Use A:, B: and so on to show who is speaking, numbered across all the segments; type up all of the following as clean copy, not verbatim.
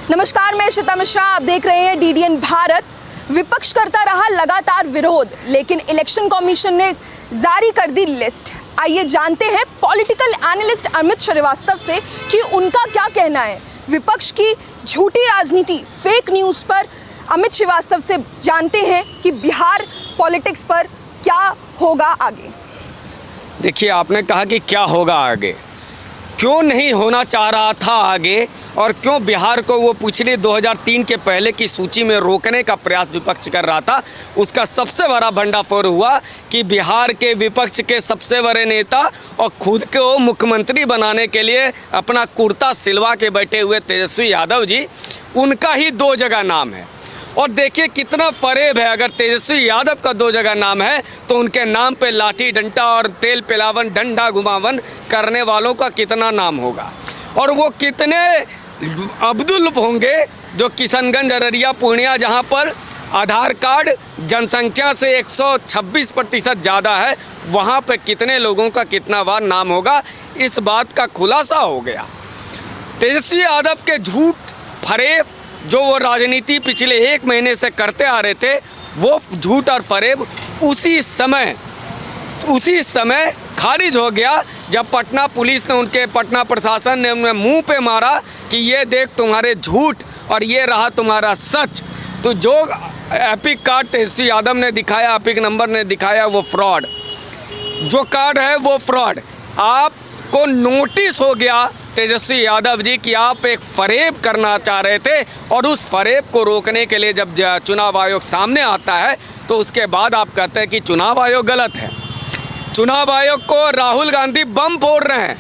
A: नमस्कार, मैं श्वेता मिश्रा, आप देख रहे हैं DDN भारत। विपक्ष करता रहा लगातार विरोध, लेकिन इलेक्शन कमीशन ने जारी कर दी लिस्ट। आइए जानते हैं पॉलिटिकल एनालिस्ट अमित श्रीवास्तव से कि उनका क्या कहना है विपक्ष की झूठी राजनीति, फेक न्यूज़ पर। अमित श्रीवास्तव से जानते हैं कि बिहार पॉलिटिक्स पर क्या होगा आगे।
B: देखिए, आपने कहा कि क्या होगा आगे, क्यों नहीं होना चाह रहा था आगे, और क्यों बिहार को वो पिछले 2003 के पहले की सूची में रोकने का प्रयास विपक्ष कर रहा था। उसका सबसे बड़ा भंडाफोड़ हुआ कि बिहार के विपक्ष के सबसे बड़े नेता और खुद को मुख्यमंत्री बनाने के लिए अपना कुर्ता सिलवा के बैठे हुए तेजस्वी यादव जी, उनका ही 2 जगह नाम है। और देखिए कितना फरेब है, अगर तेजस्वी यादव का 2 जगह नाम है तो उनके नाम पे लाठी डंडा और तेल पिलावन डंडा घुमावन करने वालों का कितना नाम होगा, और वो कितने अब्दुल होंगे जो किशनगंज, अररिया, पूर्णिया, जहाँ पर आधार कार्ड जनसंख्या से 126% ज़्यादा है, वहाँ पे कितने लोगों का कितना बार नाम होगा, इस बात का खुलासा हो गया। तेजस्वी यादव के झूठ फरेब जो वो राजनीति पिछले 1 महीने से करते आ रहे थे, वो झूठ और फरेब उसी समय खारिज हो गया जब पटना पुलिस ने, उनके पटना प्रशासन ने उन्हें मुंह पे मारा कि ये देख तुम्हारे झूठ और ये रहा तुम्हारा सच। तो जो एपिक कार्ड तेजस्वी यादव ने दिखाया, एपिक नंबर ने दिखाया, वो फ्रॉड, जो कार्ड है वो फ्रॉड। आपको नोटिस हो गया तेजस्वी यादव जी कि आप एक फरेब करना चाह रहे थे, और उस फरेब को रोकने के लिए जब चुनाव आयोग सामने आता है तो उसके बाद आप कहते हैं कि चुनाव आयोग गलत है। चुनाव आयोग को राहुल गांधी बम फोड़ रहे हैं,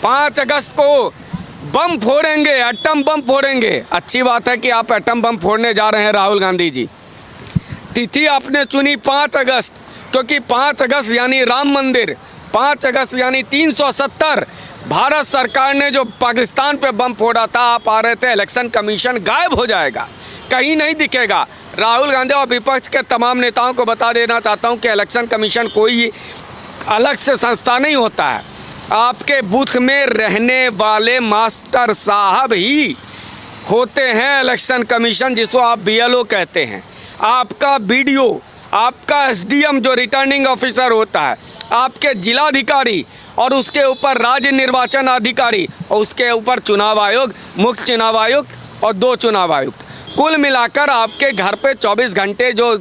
B: 5 अगस्त को बम फोड़ेंगे, एटम बम फोड़ेंगे। अच्छी बात है कि आप एटम बम फोड़ने जा रहे हैं राहुल गांधी जी। तिथि आपने चुनी 5 अगस्त, क्योंकि 5 अगस्त यानी राम मंदिर, 5 अगस्त यानी 370। भारत सरकार ने जो पाकिस्तान पे बम फोड़ा था, आप आ रहे थे, इलेक्शन कमीशन गायब हो जाएगा, कहीं नहीं दिखेगा। राहुल गांधी और विपक्ष के तमाम नेताओं को बता देना चाहता हूं कि इलेक्शन कमीशन कोई अलग से संस्था नहीं होता है। आपके बूथ में रहने वाले मास्टर साहब ही होते हैं इलेक्शन कमीशन, जिसको आप BLO कहते हैं। आपका BDO, आपका SDM जो रिटर्निंग ऑफिसर होता है, आपके जिलाधिकारी, और उसके ऊपर राज्य निर्वाचन अधिकारी, और उसके ऊपर चुनाव आयोग, मुख्य चुनाव आयुक्त और 2 चुनाव आयुक्त, कुल मिलाकर आपके घर पे 24 घंटे जो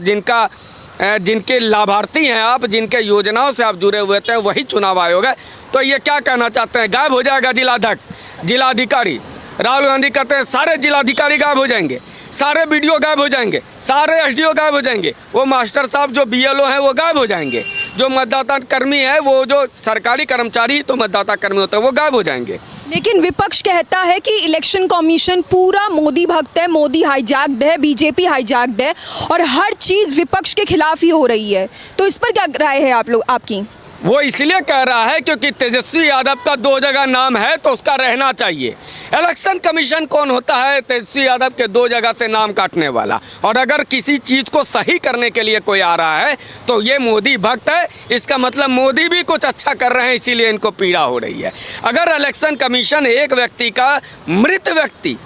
B: जिनके लाभार्थी हैं आप, जिनके योजनाओं से आप जुड़े हुए थे, वही चुनाव आयोग है। तो ये क्या कहना चाहते हैं, गायब हो जाएगा जिलाध्यक्ष, जिलाधिकारी। राहुल गांधी कहते हैं सारे जिलाधिकारी गायब हो जाएंगे, सारे BDO गायब हो जाएंगे, सारे SDO गायब हो जाएंगे, वो मास्टर साहब जो BLO हैं वो गायब हो जाएंगे, जो मतदाता कर्मी है, वो जो सरकारी कर्मचारी तो मतदाता कर्मी होता है, वो गायब हो जाएंगे।
A: लेकिन विपक्ष कहता है कि इलेक्शन कमीशन पूरा मोदी भक्त है, मोदी हाईजैक्ड है, BJP हाईजैक्ड है, और हर चीज़ विपक्ष के खिलाफ ही हो रही है। तो इस पर क्या राय है आपकी?
B: वो इसलिए कह रहा है क्योंकि तेजस्वी यादव का 2 जगह नाम है तो उसका रहना चाहिए। इलेक्शन कमीशन कौन होता है? तेजस्वी यादव के 2 जगह से नाम काटने वाला। और अगर किसी चीज़ को सही करने के लिए कोई आ रहा है तो ये मोदी भक्त है, इसका मतलब मोदी भी कुछ अच्छा कर रहे हैं, इसीलिए इनको पीड़ा हो रही है। अगर इलेक्शन कमीशन एक व्यक्ति का, मृत व्यक्ति,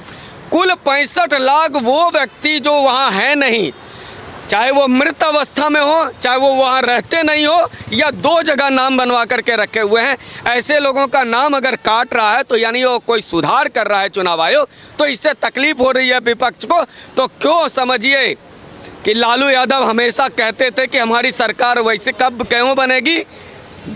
B: कुल 65 लाख वो व्यक्ति जो वहाँ है नहीं, चाहे वो मृत अवस्था में हो, चाहे वो वहाँ रहते नहीं हो, या 2 जगह नाम बनवा करके रखे हुए हैं, ऐसे लोगों का नाम अगर काट रहा है तो यानी वो कोई सुधार कर रहा है चुनाव आयोग, तो इससे तकलीफ हो रही है विपक्ष को। तो क्यों समझिए कि लालू यादव हमेशा कहते थे कि हमारी सरकार वैसे कब क्यों बनेगी,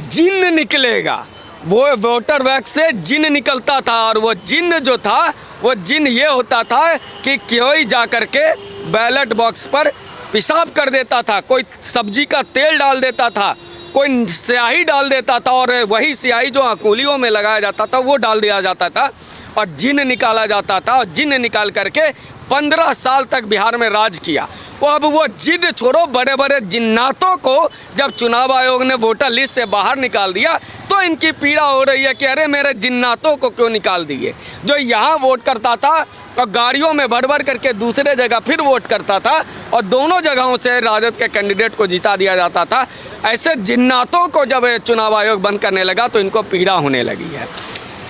B: जिन्न निकलेगा। वो वोटर वैक्स से जिन्न निकलता था, और वो जिन्न जो था, वो जिन्न ये होता था कि कोई जा कर के बैलेट बॉक्स पर पेशाब कर देता था, कोई सब्जी का तेल डाल देता था, कोई स्याही डाल देता था, और वही स्याही जो अंगुलियों में लगाया जाता था वो डाल दिया जाता था, और जिन्न निकाला जाता था। और जिन्न निकाल करके 15 साल तक बिहार में राज किया। वो अब वो जिद छोड़ो, बड़े बड़े जिन्नातों को जब चुनाव आयोग ने वोटर लिस्ट से बाहर निकाल दिया तो इनकी पीड़ा हो रही है कि अरे मेरे जिन्नातों को क्यों निकाल दिए। जो यहाँ वोट करता था और गाड़ियों में भर भर करके दूसरे जगह फिर वोट करता था और दोनों जगहों से राजद के कैंडिडेट को जिता दिया जाता था, ऐसे जिन्नातों को जब चुनाव आयोग बंद करने लगा तो इनको पीड़ा होने लगी है।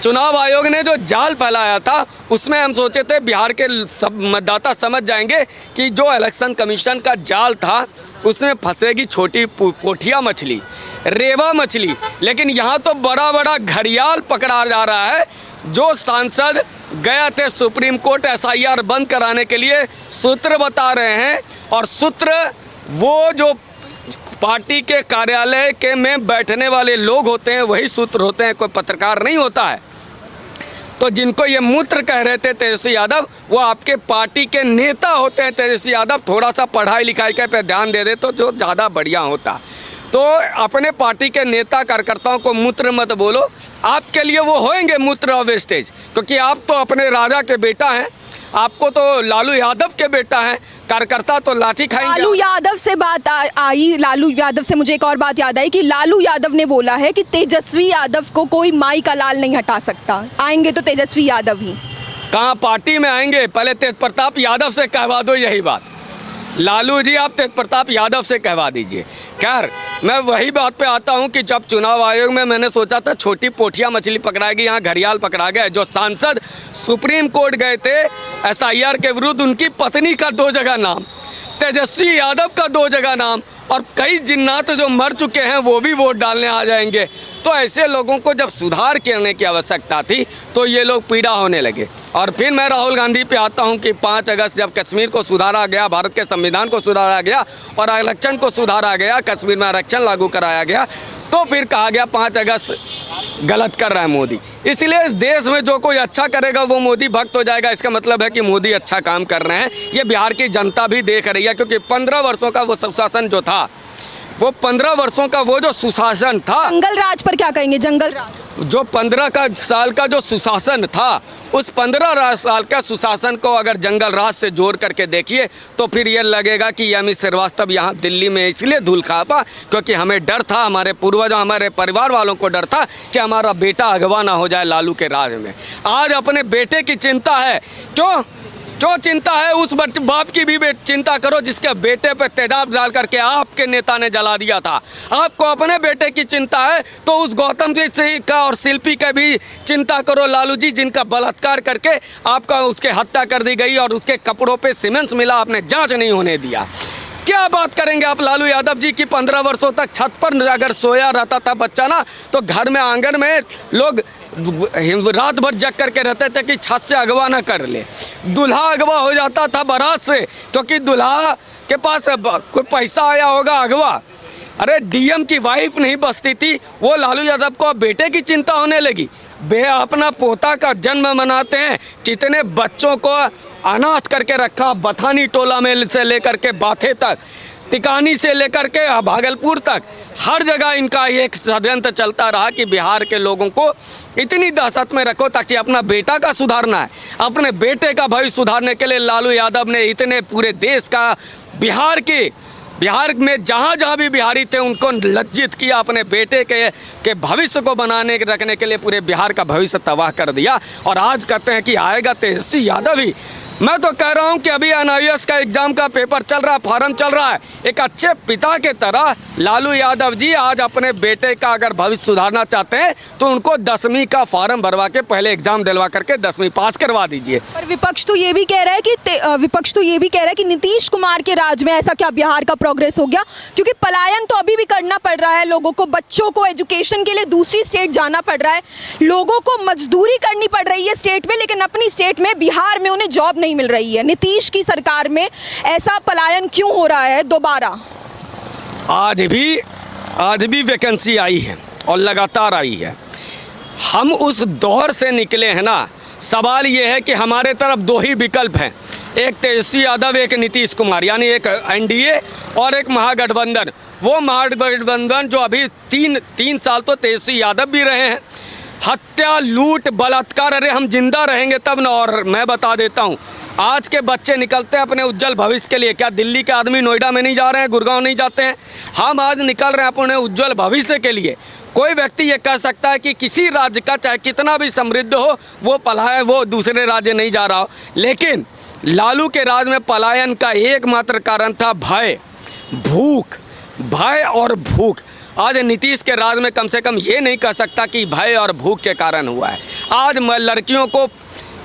B: चुनाव आयोग ने जो जाल फैलाया था उसमें हम सोचे थे बिहार के सब मतदाता समझ जाएंगे कि जो इलेक्शन कमीशन का जाल था उसमें फंसेगी छोटी पोठिया मछली, रेवा मछली, लेकिन यहाँ तो बड़ा बड़ा घड़ियाल पकड़ा जा रहा है। जो सांसद गए थे सुप्रीम कोर्ट एसआईआर बंद कराने के लिए, सूत्र बता रहे हैं, और सूत्र वो जो पार्टी के कार्यालय के में बैठने वाले लोग होते हैं वही सूत्र होते हैं, कोई पत्रकार नहीं होता है। तो जिनको ये मूत्र कह रहे थे तेजस्वी यादव, वो आपके पार्टी के नेता होते हैं। तेजस्वी यादव थोड़ा सा पढ़ाई लिखाई के पे ध्यान दे दे तो जो ज़्यादा बढ़िया होता। तो अपने पार्टी के नेता कार्यकर्ताओं को मूत्र मत बोलो, आपके लिए वो होंगे मूत्र और वेस्टेज, क्योंकि आप तो अपने राजा के बेटा हैं, आपको तो लालू यादव के बेटा हैं, कार्यकर्ता तो लाठी खाएंगे।
A: लालू यादव से बात आई, लालू यादव से मुझे एक और बात याद आई कि लालू यादव ने बोला है कि तेजस्वी यादव को कोई माई का लाल नहीं हटा सकता, आएंगे तो तेजस्वी यादव ही।
B: कहाँ पार्टी में आएंगे? पहले तेज प्रताप यादव से कहवा दो यही बात। लालू जी आप तेज प्रताप यादव से कहवा दीजिए। खैर मैं वही बात पे आता हूँ कि जब चुनाव आयोग में मैंने सोचा था छोटी पोठिया मछली पकड़ाएगी, यहाँ घड़ियाल पकड़ा गया। जो सांसद सुप्रीम कोर्ट गए थे एसआईआर के विरुद्ध, उनकी पत्नी का 2 जगह नाम, तेजस्वी यादव का 2 जगह नाम, और कई जिन्नात जो मर चुके हैं वो भी वोट डालने आ जाएंगे। तो ऐसे लोगों को जब सुधार करने की आवश्यकता थी तो ये लोग पीड़ा होने लगे। और फिर मैं राहुल गांधी पे आता हूं कि 5 अगस्त जब कश्मीर को सुधारा गया, भारत के संविधान को सुधारा गया और आरक्षण को सुधारा गया, कश्मीर में आरक्षण लागू कराया गया, तो फिर कहा गया 5 अगस्त गलत कर रहा है मोदी। इसलिए इस देश में जो कोई अच्छा करेगा वो मोदी भक्त हो जाएगा। इसका मतलब है कि मोदी अच्छा काम कर रहे हैं, ये बिहार की जनता भी देख रही है। क्योंकि 15 वर्षों का वो सुशासन जो था, वो 15 वर्षों का वो जो सुशासन था,
A: जंगल राज पर क्या कहेंगे? जंगल राज
B: जो 15 साल का जो सुशासन था, उस 15 साल का सुशासन को अगर जंगल राज से जोड़ करके देखिए तो फिर ये लगेगा कि अमित श्रीवास्तव यहाँ दिल्ली में इसलिए धूल खा पा क्योंकि हमें डर था, हमारे पूर्वजों, हमारे परिवार वालों को डर था कि हमारा बेटा अगवा ना हो जाए लालू के राज में। आज अपने बेटे की चिंता है। क्यों चिंता है? उस बाप की भी चिंता करो जिसके बेटे पे तेजाब डाल करके आपके नेता ने जला दिया था। आपको अपने बेटे की चिंता है तो उस गौतम जी का और शिल्पी का भी चिंता करो, लालू जी, जिनका बलात्कार करके आपका उसके हत्या कर दी गई और उसके कपड़ों पे सीमेंट मिला, आपने जांच नहीं होने दिया। क्या बात करेंगे आप लालू यादव जी की? 15 वर्षों तक छत पर अगर सोया रहता था बच्चा ना, तो घर में आंगन में लोग रात भर जग करके रहते थे कि छत से अगवा ना कर ले। दूल्हा अगवा हो जाता था बारात से क्योंकि दूल्हा के पास कोई पैसा आया होगा अगवा। अरे डीएम की वाइफ नहीं बचती थी, वो लालू यादव को बेटे की चिंता होने लगी। अपना पोता का जन्म मनाते हैं, कितने बच्चों को अनाथ करके रखा, बथानी टोला में से लेकर के बाथे तक, टिकानी से लेकर के भागलपुर तक, हर जगह इनका एक षड्यंत्र चलता रहा कि बिहार के लोगों को इतनी दहशत में रखो ताकि अपना बेटा का सुधारना है। अपने बेटे का भविष्य सुधारने के लिए लालू यादव ने इतने पूरे देश का, बिहार में जहाँ भी बिहारी थे उनको लज्जित किया, अपने बेटे के भविष्य को बनाने रखने के लिए पूरे बिहार का भविष्य तबाह कर दिया। और आज कहते हैं कि आएगा तेजस्वी यादव ही। मैं तो कह रहा हूं कि अभी एनआईएएस का एग्जाम का पेपर चल रहा है, फॉर्म चल रहा है। एक अच्छे पिता के तरह लालू यादव जी आज अपने बेटे का अगर भविष्य सुधारना चाहते हैं तो उनको 10वीं का फॉर्म भरवा के पहले एग्जाम दिलवा करके 10वीं पास करवा दीजिए।
A: पर विपक्ष तो ये भी कह रहा है कि नीतीश कुमार के राज में ऐसा क्या बिहार का प्रोग्रेस हो गया? क्योंकि पलायन तो अभी भी करना पड़ रहा है लोगों को, बच्चों को एजुकेशन के लिए दूसरी स्टेट जाना पड़ रहा है, लोगों को मजदूरी करनी पड़ रही है स्टेट में, लेकिन अपनी स्टेट में बिहार में उन्हें जॉब नहीं मिल रही है। नीतीश की सरकार में ऐसा पलायन क्यों हो रहा है दोबारा?
B: आज भी वैकेंसी आई है और लगातार आई है। हम उस दौर से निकले हैं ना। सवाल ये है कि हमारे तरफ 2 ही विकल्प हैं, एक तेजस्वी यादव, एक नीतीश कुमार, यानी एक एनडीए और एक महागठबंधन। वो महागठबंधन जो अभी 3 साल तो तेजस्वी यादव भी रहे हैं, हत्या, लूट, बलात्कार, अरे हम जिंदा रहेंगे तब ना। और मैं बता देता हूँ, आज के बच्चे निकलते हैं अपने उज्जवल भविष्य के लिए। क्या दिल्ली के आदमी नोएडा में नहीं जा रहे हैं, गुड़गांव नहीं जाते हैं? हम आज निकल रहे हैं अपने उज्जवल भविष्य के लिए। कोई व्यक्ति ये कह सकता है कि किसी राज्य का चाहे कितना भी समृद्ध हो वो पलायन, वो दूसरे राज्य नहीं जा रहा हो, लेकिन लालू के राज में पलायन का एकमात्र कारण था भय और भूख। आज नीतीश के राज में कम से कम ये नहीं कह सकता कि भय और भूख के कारण हुआ है। आज लड़कियों को,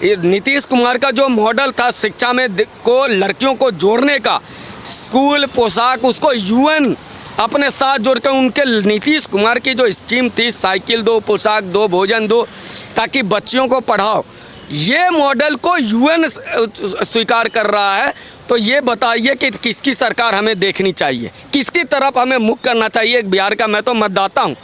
B: नीतीश कुमार का जो मॉडल था शिक्षा में को लड़कियों को जोड़ने का, स्कूल पोशाक, उसको यूएन अपने साथ जोड़कर उनके नीतीश कुमार की जो स्कीम थी, साइकिल दो, पोशाक दो, भोजन दो, ताकि बच्चियों को पढ़ाओ, ये मॉडल को यूएन स्वीकार कर रहा है। तो ये बताइए कि किसकी सरकार हमें देखनी चाहिए, किसकी तरफ हमें मुख करना चाहिए। बिहार का मैं तो मतदाता हूँ।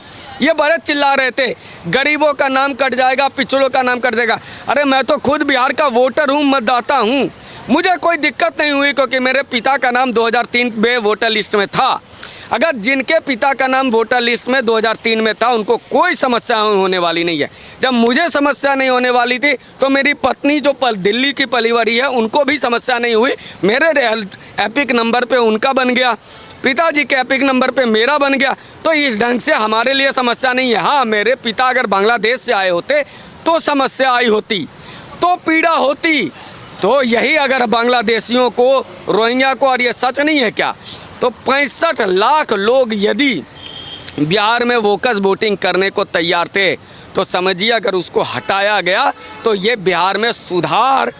B: ये बड़े चिल्ला रहे थे गरीबों का नाम कट जाएगा, पिछड़ों का नाम कट जाएगा। अरे मैं तो खुद बिहार का वोटर हूँ, मतदाता हूँ, मुझे कोई दिक्कत नहीं हुई क्योंकि मेरे पिता का नाम 2003 में वोटर लिस्ट में था। अगर जिनके पिता का नाम वोटर लिस्ट में 2003 में था उनको कोई समस्या होने वाली नहीं है। जब मुझे समस्या नहीं होने वाली थी तो मेरी पत्नी जो दिल्ली की पली बड़ी है उनको भी समस्या नहीं हुई। मेरे एपिक नंबर पे उनका बन गया, पिताजी के एपिक नंबर पे मेरा बन गया। तो इस ढंग से हमारे लिए समस्या नहीं है। हाँ, मेरे पिता अगर बांग्लादेश से आए होते तो समस्या आई होती, तो पीड़ा होती। तो यही अगर बांग्लादेशियों को, रोहिंग्या को, और ये सच नहीं है क्या, तो 65 लाख लोग यदि बिहार में वोकस वोटिंग करने को तैयार थे तो समझिए अगर उसको हटाया गया तो ये बिहार में सुधार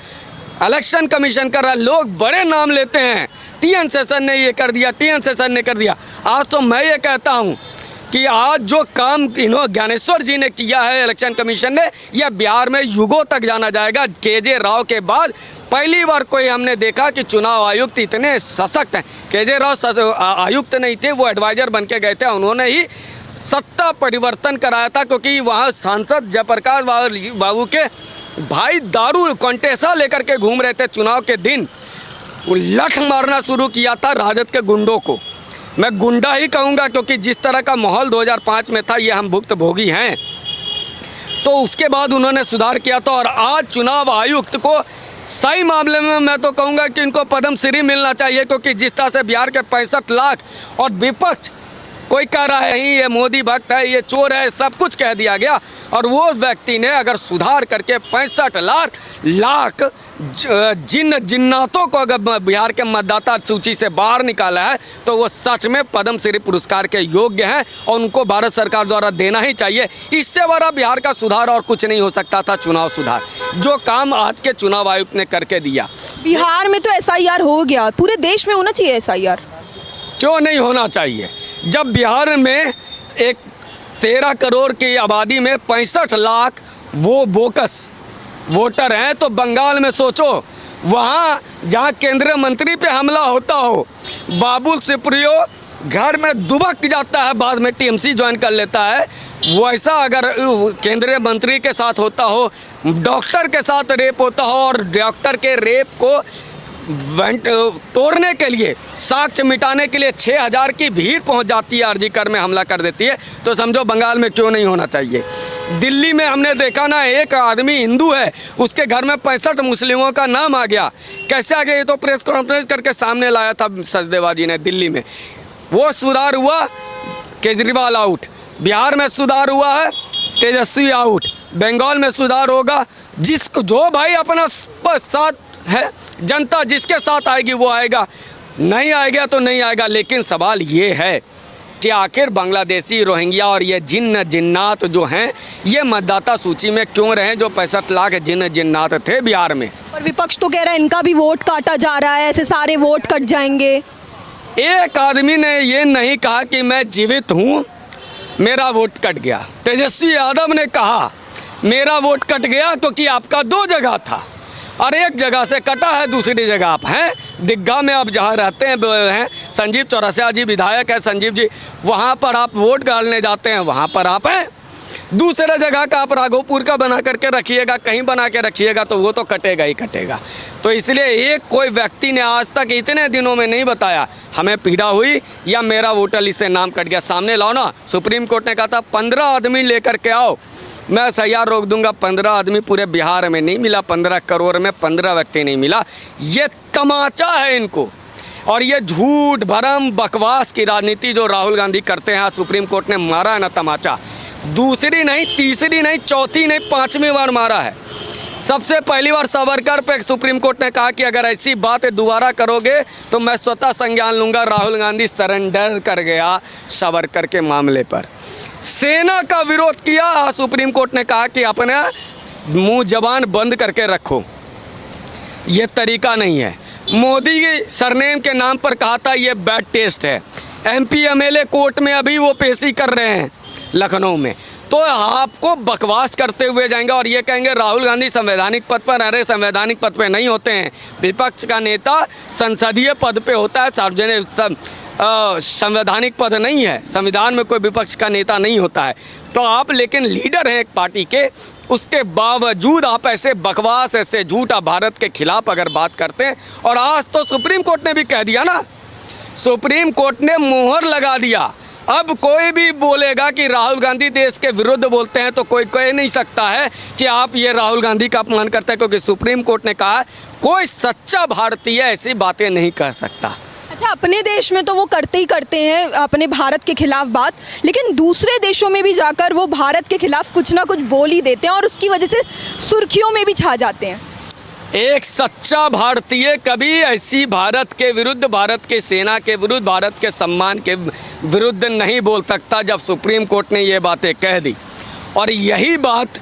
B: इलेक्शन कमीशन कर रहा है। लोग बड़े नाम लेते हैं, टीएन शेषन ने ये कर दिया, टीएन शेषन ने कर दिया। आज तो मैं ये कहता हूँ कि आज जो काम ज्ञानेश्वर जी ने किया है इलेक्शन कमीशन ने, यह बिहार में युगों तक जाना जाएगा। केजे राव के बाद पहली बार कोई हमने देखा कि चुनाव आयुक्त इतने सशक्त हैं। केजे राव आयुक्त नहीं थे, वो एडवाइज़र बन के गए थे, उन्होंने ही सत्ता परिवर्तन कराया था। क्योंकि वहाँ सांसद जयप्रकाश बाबू के भाई दारू कॉन्टेसा लेकर के घूम रहे थे चुनाव के दिन, वो लठ मारना शुरू किया था राजद के गुंडों को। मैं गुंडा ही कहूँगा क्योंकि जिस तरह का माहौल 2005 में था ये हम भुक्तभोगी हैं। तो उसके बाद उन्होंने सुधार किया था और आज चुनाव आयुक्त को सही मामले में मैं तो कहूँगा कि इनको पद्म श्री मिलना चाहिए। क्योंकि जिस तरह से बिहार के 65 लाख और विपक्ष कोई कह रहा है ये मोदी भक्त है, ये चोर है, सब कुछ कह दिया गया, और वो व्यक्ति ने अगर सुधार करके 65 लाख जिन्नातों को अगर बिहार के मतदाता सूची से बाहर निकाला है तो वो सच में पद्म श्री पुरस्कार के योग्य हैं और उनको भारत सरकार द्वारा देना ही चाहिए। इससे बड़ा बिहार का सुधार और कुछ नहीं हो सकता था, चुनाव सुधार, जो काम आज के चुनाव आयुक्त ने करके दिया।
A: बिहार में तो SIR हो गया, पूरे देश में होना चाहिए SIR।
B: क्यों नहीं होना चाहिए? जब बिहार में एक 13 करोड़ की आबादी में 65 लाख वो बोकस वोटर हैं, तो बंगाल में सोचो, वहाँ जहाँ केंद्रीय मंत्री पे हमला होता हो, बाबुल सुप्रियो घर में दुबक जाता है, बाद में TMC ज्वाइन कर लेता है, वैसा अगर केंद्रीय मंत्री के साथ होता हो, डॉक्टर के साथ रेप होता हो और डॉक्टर के रेप को तोड़ने के लिए, साक्ष्य मिटाने के लिए 6000 की भीड़ पहुंच जाती है, अर्जीकर में हमला कर देती है, तो समझो बंगाल में क्यों नहीं होना चाहिए। दिल्ली में हमने देखा ना, एक आदमी हिंदू है, उसके घर में 65 मुस्लिमों का नाम आ गया। कैसे आ गया? ये तो प्रेस कॉन्फ्रेंस करके सामने लाया था सचदेवा जी ने दिल्ली में। वो सुधार हुआ, केजरीवाल आउट। बिहार में सुधार हुआ है, तेजस्वी आउट। बंगाल में सुधार होगा, जो भाई अपना साथ है, जनता जिसके साथ आएगी वो आएगा, नहीं आएगा तो नहीं आएगा। लेकिन सवाल ये है कि आखिर बांग्लादेशी, रोहिंग्या और ये जिन्नात जो हैं, ये मतदाता सूची में क्यों रहे, जो 65 लाख जिन्नात थे बिहार में।
A: और विपक्ष तो कह रहा है इनका भी वोट काटा जा रहा है, ऐसे सारे वोट कट जाएंगे।
B: एक आदमी ने ये नहीं कहा कि मैं जीवित हूँ, मेरा वोट कट गया। तेजस्वी यादव ने कहा मेरा वोट कट गया क्योंकि आपका 2 जगह था और एक जगह से कटा है, दूसरी जगह आप हैं दिग्गा में, आप जहाँ रहते हैं संजीव चौरसिया जी विधायक है, संजीव जी, वहाँ पर आप वोट डालने जाते हैं, वहाँ पर आप हैं। दूसरे जगह का आप राघोपुर का बना करके रखिएगा, कहीं बना के रखिएगा, तो वो तो कटेगा ही कटेगा। तो इसलिए एक कोई व्यक्ति ने आज तक इतने दिनों में नहीं बताया हमें पीड़ा हुई या मेरा वोटर लिस्ट से नाम कट गया। सामने लाओ ना, सुप्रीम कोर्ट ने कहा था 15 आदमी लेकर के आओ, मैं SIR रोक दूंगा। 15 आदमी पूरे बिहार में नहीं मिला, 15 करोड़ में 15 व्यक्ति नहीं मिला। ये तमाचा है इनको, और ये झूठ भरम बकवास की राजनीति जो राहुल गांधी करते हैं, आज सुप्रीम कोर्ट ने मारा है ना तमाचा, दूसरी नहीं, तीसरी नहीं, चौथी नहीं, 5वीं बार मारा है। सबसे पहली बार सावरकर पे सुप्रीम कोर्ट ने कहा कि अगर ऐसी बात दोबारा करोगे तो मैं स्वतः संज्ञान लूँगा। राहुल गांधी सरेंडर कर गया सावरकर के मामले पर। सेना का विरोध किया, सुप्रीम कोर्ट ने कहा कि अपने मुंह जबान बंद करके रखो, ये तरीका नहीं है। मोदी के सरनेम के नाम पर कहा था ये बैड टेस्ट है। एमपी एमएलए कोर्ट में अभी वो पेशी कर रहे हैं लखनऊ में, तो आपको बकवास करते हुए जाएंगे और ये कहेंगे राहुल गांधी संवैधानिक पद पर। अरे संवैधानिक पद पे नहीं होते हैं, विपक्ष का नेता संसदीय पद पे होता है, सार्वजनिक संवैधानिक पद नहीं है। संविधान में कोई विपक्ष का नेता नहीं होता है। तो आप लेकिन लीडर हैं एक पार्टी के, उसके बावजूद आप ऐसे बकवास, ऐसे झूठा भारत के खिलाफ अगर बात करते हैं। और आज तो सुप्रीम कोर्ट ने भी कह दिया ना, सुप्रीम कोर्ट ने मोहर लगा दिया। अब कोई भी बोलेगा कि राहुल गांधी देश के विरुद्ध बोलते हैं तो कोई कह नहीं सकता है कि आप ये राहुल गांधी का अपमान करते हैं, क्योंकि सुप्रीम कोर्ट ने कहा कोई सच्चा भारतीय ऐसी बातें नहीं कह सकता।
A: अच्छा, अपने देश में तो वो करते ही करते हैं अपने भारत के खिलाफ बात, लेकिन दूसरे देशों में भी जाकर वो भारत के खिलाफ कुछ ना कुछ बोल ही देते हैं और उसकी वजह से सुर्खियों में भी छा जाते हैं।
B: एक सच्चा भारतीय कभी ऐसी भारत के विरुद्ध, भारत के सेना के विरुद्ध, भारत के सम्मान के विरुद्ध नहीं बोल सकता। जब सुप्रीम कोर्ट ने ये बातें कह दी, और यही बात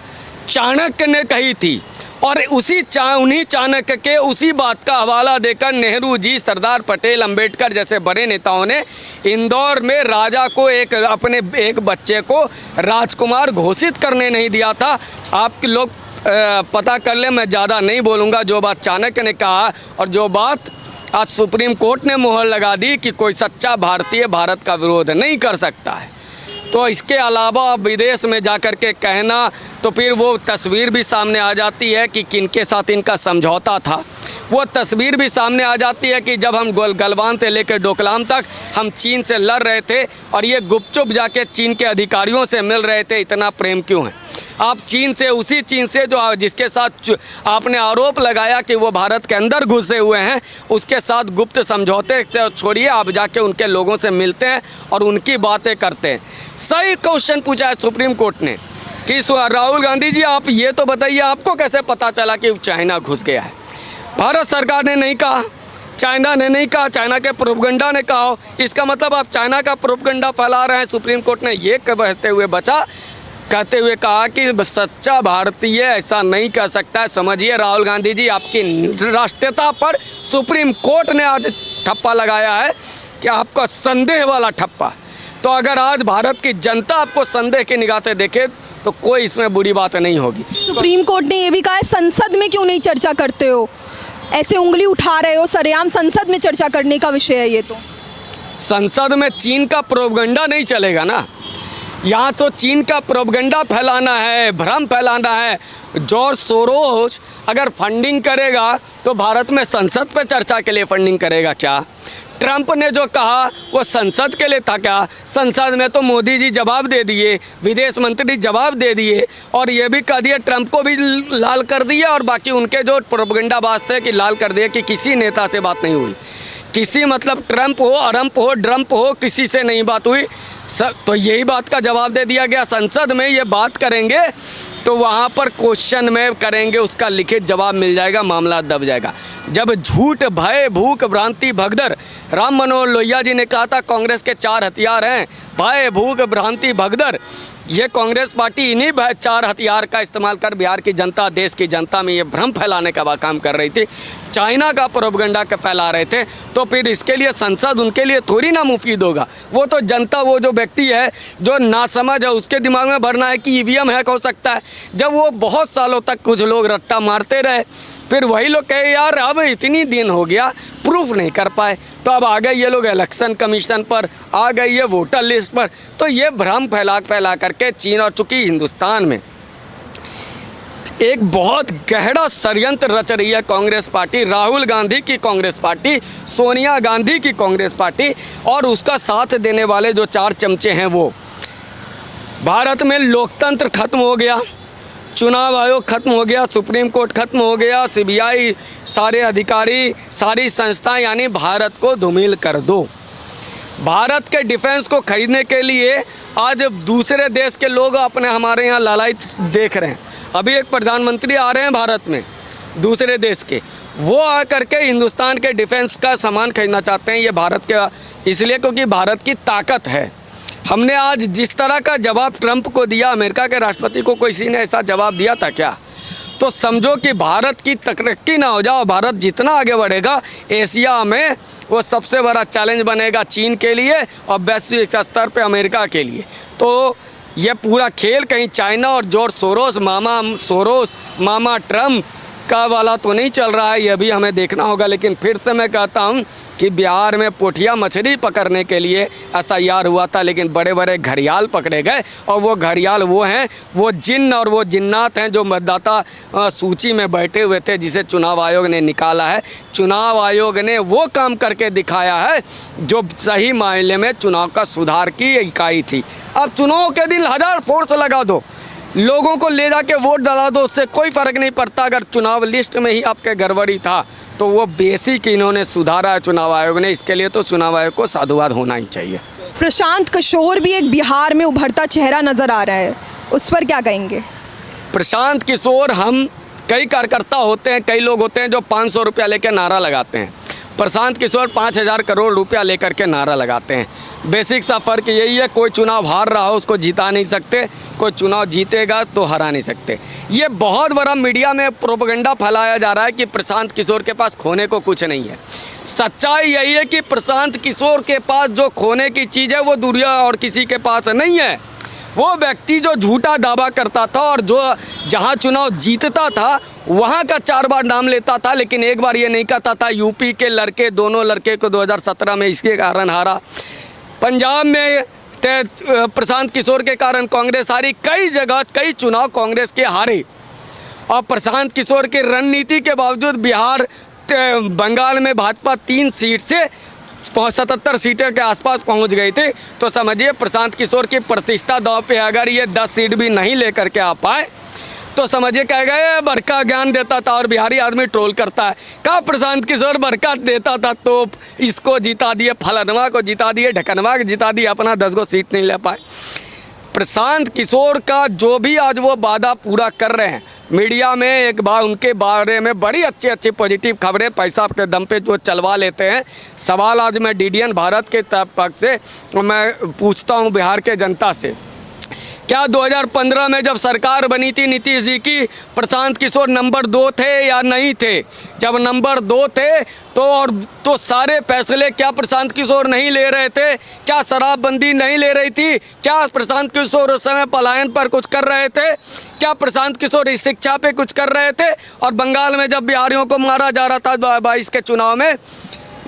B: चाणक्य ने कही थी, और उन्हीं चाणक्य के उसी बात का हवाला देकर नेहरू जी, सरदार पटेल, अंबेडकर जैसे बड़े नेताओं ने इंदौर में राजा को अपने एक बच्चे को राजकुमार घोषित करने नहीं दिया था। आप लोग पता कर ले, मैं ज़्यादा नहीं बोलूँगा। जो बात चाणक्य ने कहा और जो बात आज सुप्रीम कोर्ट ने मोहर लगा दी कि कोई सच्चा भारतीय भारत का विरोध नहीं कर सकता है। तो इसके अलावा विदेश में जाकर के कहना, तो फिर वो तस्वीर भी सामने आ जाती है कि किनके साथ इनका समझौता था। वो तस्वीर भी सामने आ जाती है कि जब हम गलवान से लेकर डोकलाम तक हम चीन से लड़ रहे थे और ये गुपचुप जाके चीन के अधिकारियों से मिल रहे थे। इतना प्रेम क्यों है? आप चीन से, उसी चीन से जो जिसके साथ आपने आरोप लगाया कि वो भारत के अंदर घुसे हुए हैं, उसके साथ गुप्त समझौते छोड़िए, आप जाके उनके लोगों से मिलते हैं और उनकी बातें करते हैं। सही क्वेश्चन पूछा है सुप्रीम कोर्ट ने कि राहुल गांधी जी, आप ये तो बताइए, आपको कैसे पता चला कि चाइना घुस गया है? भारत सरकार ने नहीं कहा, चाइना ने नहीं कहा, चाइना के प्रोपगंडा ने कहा। इसका मतलब आप चाइना का प्रोपगंडा फैला रहे हैं। सुप्रीम कोर्ट ने ये कहते हुए कहा कि सच्चा भारतीय ऐसा नहीं कह सकता है। समझिए राहुल गांधी जी, आपकी राष्ट्रीयता पर सुप्रीम कोर्ट ने आज ठप्पा लगाया है कि आपका संदेह वाला ठप्पा। तो अगर आज भारत की जनता आपको संदेह की निगाह से देखे तो कोई इसमें बुरी बात नहीं होगी।
A: सुप्रीम कोर्ट ने ये भी कहा है, संसद में क्यों नहीं चर्चा करते हो? ऐसे उंगली उठा रहे हो, सरेआम संसद में चर्चा करने का विषय है ये। तो
B: संसद में चीन का प्रोपगंडा नहीं चलेगा ना। यहाँ तो चीन का प्रोपगंडा फैलाना है, भ्रम फैलाना है। जॉर्ज सोरोस अगर फंडिंग करेगा तो भारत में संसद पे चर्चा के लिए फंडिंग करेगा क्या? ट्रंप ने जो कहा वो संसद के लिए था क्या? संसद में तो मोदी जी जवाब दे दिए, विदेश मंत्री जवाब दे दिए और ये भी कह दिए, ट्रंप को भी लाल कर दिया और बाकी उनके जो प्रोपगंडा बाज थे कि लाल कर दिए कि किसी नेता से बात नहीं हुई। किसी मतलब ट्रंप हो, अरम्प हो, ड्रम्प हो, किसी से नहीं बात हुई। तो यही बात का जवाब दे दिया गया। संसद में ये बात करेंगे तो वहाँ पर क्वेश्चन में करेंगे, उसका लिखित जवाब मिल जाएगा, मामला दब जाएगा। जब झूठ, भय, भूख, भ्रांति, भगदड़, राम मनोहर लोहिया जी ने कहा था कांग्रेस के 4 हथियार हैं, भय, भूख, भ्रांति, भगदड़। ये कांग्रेस पार्टी इन्हीं 4 हथियार का इस्तेमाल कर बिहार की जनता, देश की जनता में ये भ्रम फैलाने का काम कर रही थी, चाइना का प्रोपगंडा का फैला रहे थे। तो फिर इसके लिए संसद उनके लिए थोड़ी ना मुफीद होगा। वो तो जनता, वो जो व्यक्ति है जो नासमझ है, उसके दिमाग में भरना है कि ईवीएम हैक हो सकता है। जब वो बहुत सालों तक कुछ लोग रट्टा मारते रहे, फिर वही लोग कहे यार अब इतनी दिन हो गया, प्रूफ नहीं कर पाए, तो अब आ गए ये लोग इलेक्शन कमीशन पर, आ गए ये वोटर लिस्ट पर। तो ये भ्रम फैला करके चीन, और चूँकि हिंदुस्तान में एक बहुत गहरा षड्यंत्र रच रही है कांग्रेस पार्टी, राहुल गांधी की कांग्रेस पार्टी, सोनिया गांधी की कांग्रेस पार्टी और उसका साथ देने वाले जो 4 चमचे हैं वो। भारत में लोकतंत्र खत्म हो गया, चुनाव आयोग खत्म हो गया, सुप्रीम कोर्ट खत्म हो गया, सीबीआई, सारे अधिकारी, सारी संस्थाएं, यानी भारत को धूमिल कर दो। भारत के डिफेंस को खरीदने के लिए आज दूसरे देश के लोग हमारे यहाँ लालायित देख रहे हैं। अभी एक प्रधानमंत्री आ रहे हैं भारत में दूसरे देश के, वो आ करके हिंदुस्तान के डिफेंस का सामान खरीदना चाहते हैं। ये भारत के इसलिए क्योंकि भारत की ताकत है। हमने आज जिस तरह का जवाब ट्रंप को दिया, अमेरिका के राष्ट्रपति को किसी ने ऐसा जवाब दिया था क्या? तो समझो कि भारत की तरक्की ना हो जाओ। भारत जितना आगे बढ़ेगा एशिया में, वो सबसे बड़ा चैलेंज बनेगा चीन के लिए और वैश्विक स्तर पे अमेरिका के लिए। तो ये पूरा खेल कहीं चाइना और जॉर्ज सोरोस मामा ट्रंप का वाला तो नहीं चल रहा है, ये भी हमें देखना होगा। लेकिन फिर से मैं कहता हूँ कि बिहार में पोठिया मछली पकड़ने के लिए SIR हुआ था, लेकिन बड़े बड़े घड़ियाल पकड़े गए। और वो घड़ियाल वो हैं, वो जिन्न और वो जिन्नात हैं जो मतदाता सूची में बैठे हुए थे, जिसे चुनाव आयोग ने निकाला है। चुनाव आयोग ने वो काम करके दिखाया है जो सही मायने में चुनाव का सुधार की इकाई थी। अब चुनाव के दिन 1000 फोर्स लगा दो, लोगों को ले जाके वोट डला दो, उससे कोई फ़र्क नहीं पड़ता। अगर चुनाव लिस्ट में ही आपके गड़बड़ी था तो वो बेसिक इन्होंने सुधारा है चुनाव आयोग ने। इसके लिए तो चुनाव आयोग को साधुवाद होना ही चाहिए।
A: प्रशांत किशोर भी एक बिहार में उभरता चेहरा नज़र आ रहा है, उस पर क्या कहेंगे?
B: प्रशांत किशोर, हम कई कार्यकर्ता होते हैं, कई लोग होते हैं जो 500 रुपया लेकर नारा लगाते हैं। प्रशांत किशोर 5000 करोड़ रुपया लेकर के नारा लगाते हैं। बेसिक सा फ़र्क यही है, कोई चुनाव हार रहा हो उसको जिता नहीं सकते, कोई चुनाव जीतेगा तो हरा नहीं सकते। ये बहुत बड़ा मीडिया में प्रोपेगेंडा फैलाया जा रहा है कि प्रशांत किशोर के पास खोने को कुछ नहीं है। सच्चाई यही है कि प्रशांत किशोर के पास जो खोने की चीज़ है वो दुनिया और किसी के पास नहीं है। वो व्यक्ति जो झूठा दावा करता था और जो जहां चुनाव जीतता था वहां का 4 बार नाम लेता था, लेकिन एक बार ये नहीं कहता था यूपी के लड़के, दोनों लड़के को 2017 में इसके कारण हारा। पंजाब में प्रशांत किशोर के कारण कांग्रेस हारी, कई जगह कई चुनाव कांग्रेस के हारे। और प्रशांत किशोर की रणनीति के बावजूद बिहार बंगाल में भाजपा 3 सीट से 77 सीटें के आसपास पहुंच गई थी। तो समझिए प्रशांत किशोर की प्रतिष्ठा दांव पे अगर ये 10 सीट भी नहीं लेकर के आ पाए तो समझिए कह गए बरका ज्ञान देता था। और बिहारी आदमी ट्रोल करता है, कहा प्रशांत किशोर बरका देता था तो इसको जिता दिए, फलनवा को जिता दिए, ढकनवा को जिता दिए, अपना 10 गो सीट नहीं ले पाए। प्रशांत किशोर का जो भी आज वो वादा पूरा कर रहे हैं, मीडिया में एक बार उनके बारे में बड़ी अच्छी पॉजिटिव खबरें पैसा के दम पे जो चलवा लेते हैं। सवाल आज मैं DDN भारत के पक्ष से मैं पूछता हूं बिहार के जनता से, क्या 2015 में जब सरकार बनी थी नीतीश जी की, प्रशांत किशोर नंबर 2 थे या नहीं थे? जब नंबर 2 थे तो सारे फैसले क्या प्रशांत किशोर नहीं ले रहे थे? क्या शराबबंदी नहीं ले रही थी? क्या प्रशांत किशोर उस समय पलायन पर कुछ कर रहे थे? क्या प्रशांत किशोर इस शिक्षा पे कुछ कर रहे थे? और बंगाल में जब बिहारियों को मारा जा रहा था 22 के चुनाव में,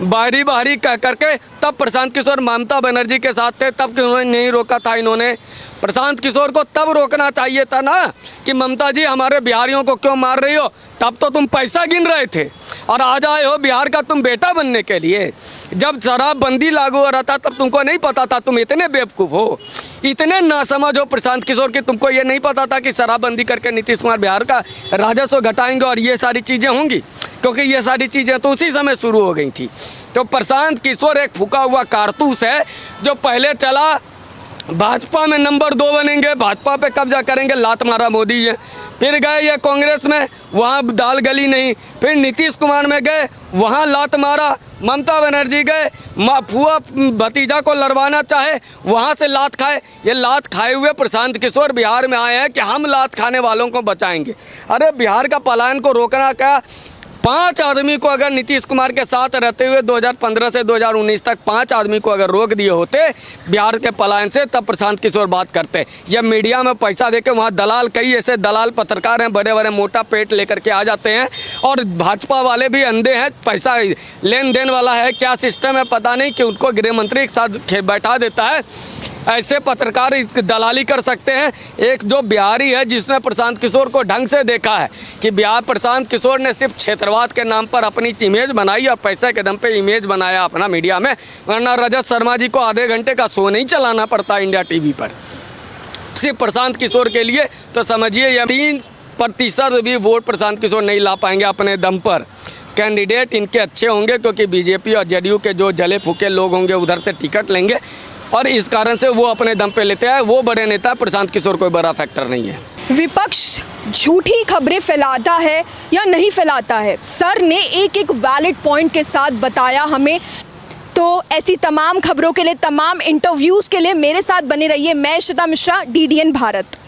B: बाहरी कह करके, तब प्रशांत किशोर ममता बनर्जी के साथ थे, तब क्यों नहीं रोका था इन्होंने? प्रशांत किशोर को तब रोकना चाहिए था ना कि ममता जी हमारे बिहारियों को क्यों मार रही हो, तब तो तुम पैसा गिन रहे थे और आज आए हो बिहार का तुम बेटा बनने के लिए। जब शराबबंदी लागू हो रहा था तब तुमको नहीं पता था? तुम इतने बेवकूफ़ हो, इतने नासमझ हो प्रशांत किशोर कि तुमको ये नहीं पता था कि शराबबंदी करके नीतीश कुमार बिहार का राजस्व घटाएंगे और ये सारी चीज़ें होंगी, क्योंकि ये सारी चीज़ें तो उसी समय शुरू हो गई थी। तो प्रशांत किशोर एक फूका हुआ कारतूस है जो पहले चला भाजपा में नंबर 2 बनेंगे, भाजपा पे कब्जा करेंगे, लात मारा मोदी है। फिर गए ये कांग्रेस में, वहाँ दाल गली नहीं। फिर नीतीश कुमार में गए, वहाँ लात मारा। ममता बनर्जी गए, फुआ भतीजा को लड़वाना चाहे, वहाँ से लात खाए। ये लात खाए हुए प्रशांत किशोर बिहार में आए हैं कि हम लात खाने वालों को बचाएंगे। अरे बिहार का पलायन को रोकना क्या? 5 आदमी को अगर नीतीश कुमार के साथ रहते हुए 2015 से 2019 तक 5 आदमी को अगर रोक दिए होते बिहार के पलायन से, तब प्रशांत किशोर बात करते। यह मीडिया में पैसा देके वहाँ दलाल, कई ऐसे दलाल पत्रकार हैं बड़े बड़े मोटा पेट लेकर के आ जाते हैं, और भाजपा वाले भी अंधे हैं, पैसा लेन देन वाला है, क्या सिस्टम है पता नहीं, कि उनको गृह मंत्री के साथ बैठा देता है। ऐसे पत्रकार दलाली कर सकते हैं। एक जो बिहारी है जिसने प्रशांत किशोर को ढंग से देखा है कि बिहार प्रशांत किशोर ने सिर्फ क्षेत्रवाद के नाम पर अपनी इमेज बनाई और पैसे के दम पे इमेज बनाया अपना मीडिया में, वरना रजत शर्मा जी को आधे घंटे का शो नहीं चलाना पड़ता इंडिया TV पर सिर्फ प्रशांत किशोर के लिए। तो समझिए ये 3% भी वोट प्रशांत किशोर नहीं ला पाएंगे अपने दम पर। कैंडिडेट इनके अच्छे होंगे क्योंकि BJP और JDU के जो जले फूके लोग होंगे उधर से टिकट लेंगे और इस कारण से वो अपने दम पे लेते हैं। वो बड़े नेता, प्रशांत किशोर कोई बड़ा फैक्टर नहीं है।
A: विपक्ष झूठी खबरें फैलाता है या नहीं फैलाता है, सर ने एक एक वैलिड पॉइंट के साथ बताया हमें। तो ऐसी तमाम खबरों के लिए, तमाम इंटरव्यूज़ के लिए मेरे साथ बने रहिए। मैं इशिता मिश्रा, DDN भारत।